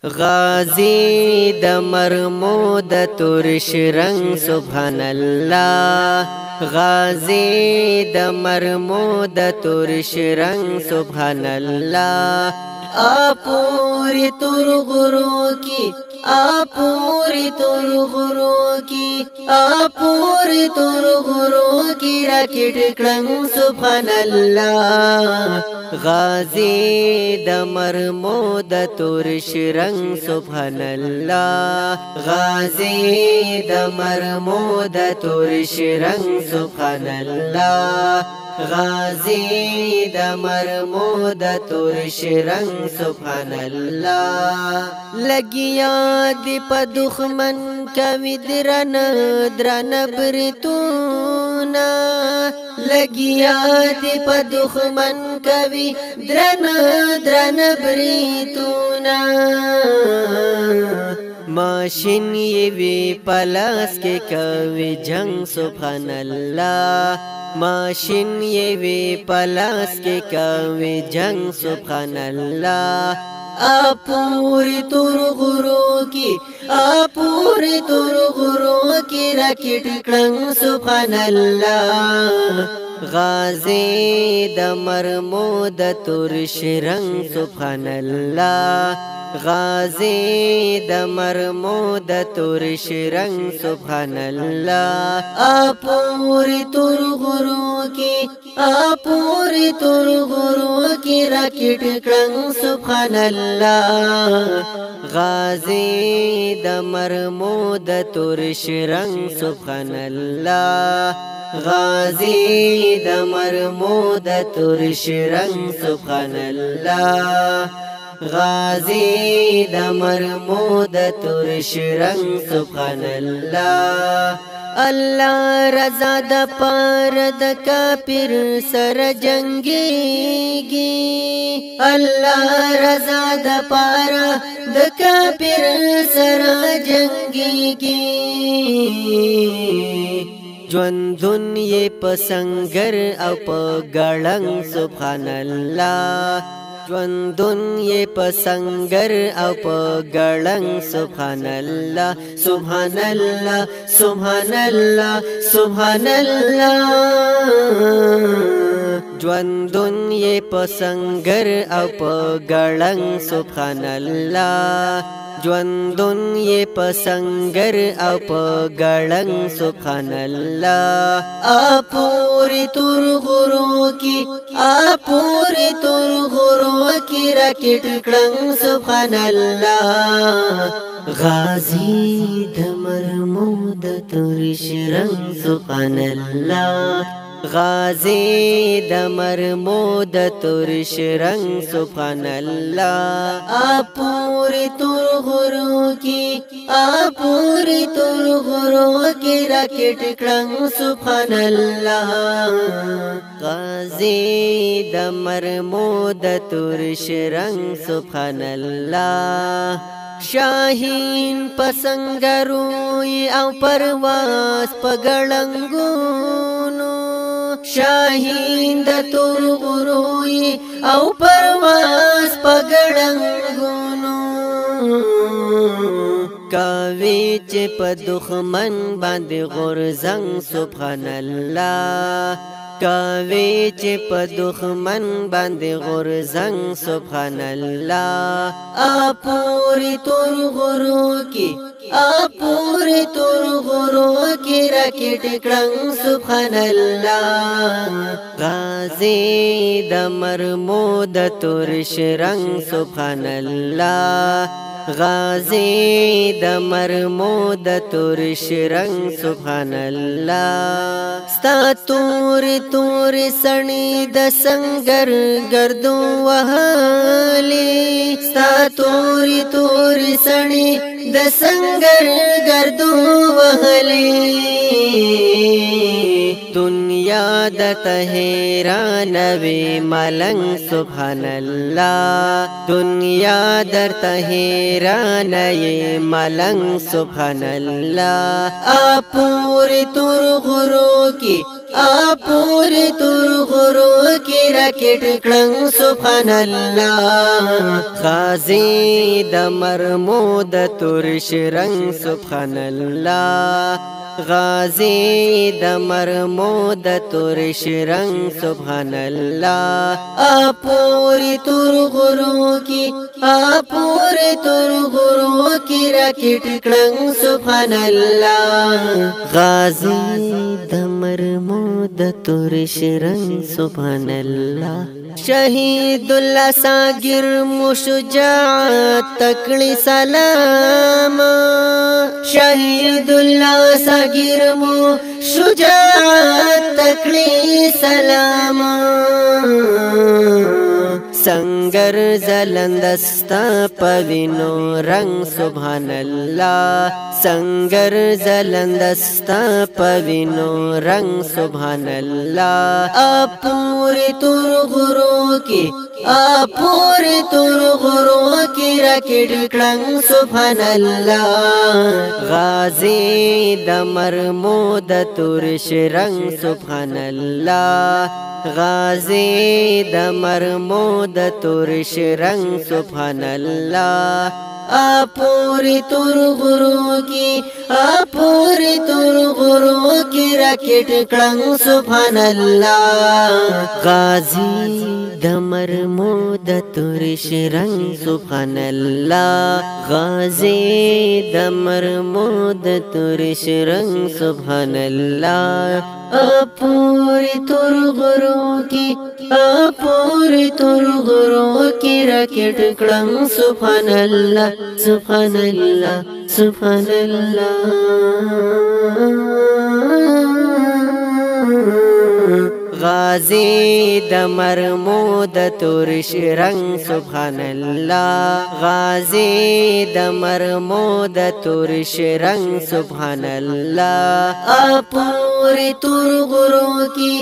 غازی د مرمو د ترش رنگ سبحان الله، غازی د مرمو د ترش رنگ سبحان الله. آپوری تر غرو کی، آپوری تر غرو کی، آپوری تر غرو کی راکٹ کلنگ سبحان الله. غازی د مرمو د ترش رنگ سبحان الله، غازی د مرمو د ترش رنگ سبحان الله، غازی د مرمو د ترش رنگ سبحان الله. لگیا دی پا دخمن کوي درن درن برتونا، لگیا دی پا دخمن کوي درن درن برتونا. ماشین یہ وی پلاس کے کوي جنگ سبحان الله، ماشین یہ وی پلاس کے کوي جنگ سبحان الله. آپوری تر غرو کی، آپوری تر غرو کی راکٹ کلنگ سبحان الله. غازی د مرمو د ترش رنگ سبحان الله، غازی د مرمو د ترش رنگ سبحان الله. آپوری تر غرو کی، آپوری تر غرو کی راکٹ کلنگ سبحان الله. غازی د مرمو د ترش رنگ سبحان الله، غازی د مرمو د ترش رنگ سبحان الله، غازی د مرمو د ترش رنگ سبحان الله. الله رضا د پار د کافر سر جنگیږي، الله رضا د پار د کافر سر جنگیږي. ژوندون یې په سنگر او په ګړنګ سبحان الله، ژوندون یې په سنگر او په ګړنګ سبحان الله. سبحان الله سبحان الله سبحان الله. ژوندون یې په سنگر او په ګړنګ سبحان الله، ژوندون یې په سنگر او په ګړنګ سبحان الله. آپوری تر غرو کی، آپوری تر غرو کی راکٹ کلنگ سبحان الله. غازی د مرمو د ترش رنگ سبحان الله، غازی د مرمو د ترش رنگ سبحان الله. آپوری تر غرو کی، آپوری تر غرو کی راکٹ کلنگ سبحان الله. غازی د مرمو د ترش رنگ سبحان الله. شاهین پسنگروی او پرواز پګړنګونو، شاهین د تور غروی او پرواز پګړنګونو. کوي چې په دښمن باندې غورځنګ سبحان الله، کوي چې په دښمن باندې غورځنګ سبحان الله. آپوری تر غرو کی، آپوری تر غرو کی راکٹ کلنگ سبحان الله. غازی د مرمو د ترش رنگ سبحان الله، غازی د مرمو د ترش رنگ سبحان الله. ستا تور تور سنی د سنگر گردو وهالی، ستا تور تور سنی د سنگر گردو وهالی. دنیا د تهران وی ملنگ سبحان الله، دنیا در تهران ی ملنگ سبحان الله. آپوری تر غرو کی، पूरे तुर गुरु की रकेट क्लंग सुभान अल्लाह गाजी दमर मोद तुरश रंग सुभान अल्लाह गाजी दमर मोद तुरश रंग सुभान अल्लाह पूरी तुर गुरु की पूरे तुर गुरु की रकेट क्लंग सुभान अल्लाह गाजी दमर मोद तुरश रंग सुभान अल्लाह शहीदुल्लाह सागिर मुशुजाअत तकड़ी सलाम शहीदुल्लाह सागिर मुशुजाअत तकड़ी सलाम संगर जलंदस्ता पविनो रंग सुभान अल्लाह संगर जलंदस्ता पविनो रंग सुभान अल्लाह पूरे तुर गुरु की पूरे तुर गुरु की रकेट क्लंग सुभान अल्लाह गाजी दमर मोद तुरश रंग सुभान अल्लाह गाजी दमर मोद तुरश रंग सुभान अल्लाह पूरी तुर गुरु की पूरी तुर गुरु की रकेट क्लंग सुभान अल्लाह गाजी दमर मोद तुरश रंग सुभान अल्लाह गाजी दमर मोद तुरश रंग सुभान अल्लाह पूरी तुर गुरु की पूरी तुर गुरु की रकेट क्लंग सुभान अल्लाह सुभान अल्लाह सुभान अल्लाह गाजी दमर मोद तुरश रंग सुभान अल्लाह गाजी दमर मोद तुरश रंग सुभान अल्लाह पूरे तुर गुरु की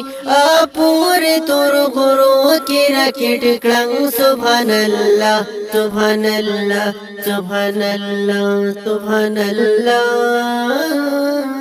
पूरे तुर गुरु की रकेट क्लंग सुभान अल्लाह सुभान अल्लाह सुभान अल्लाह सुभान अल्लाह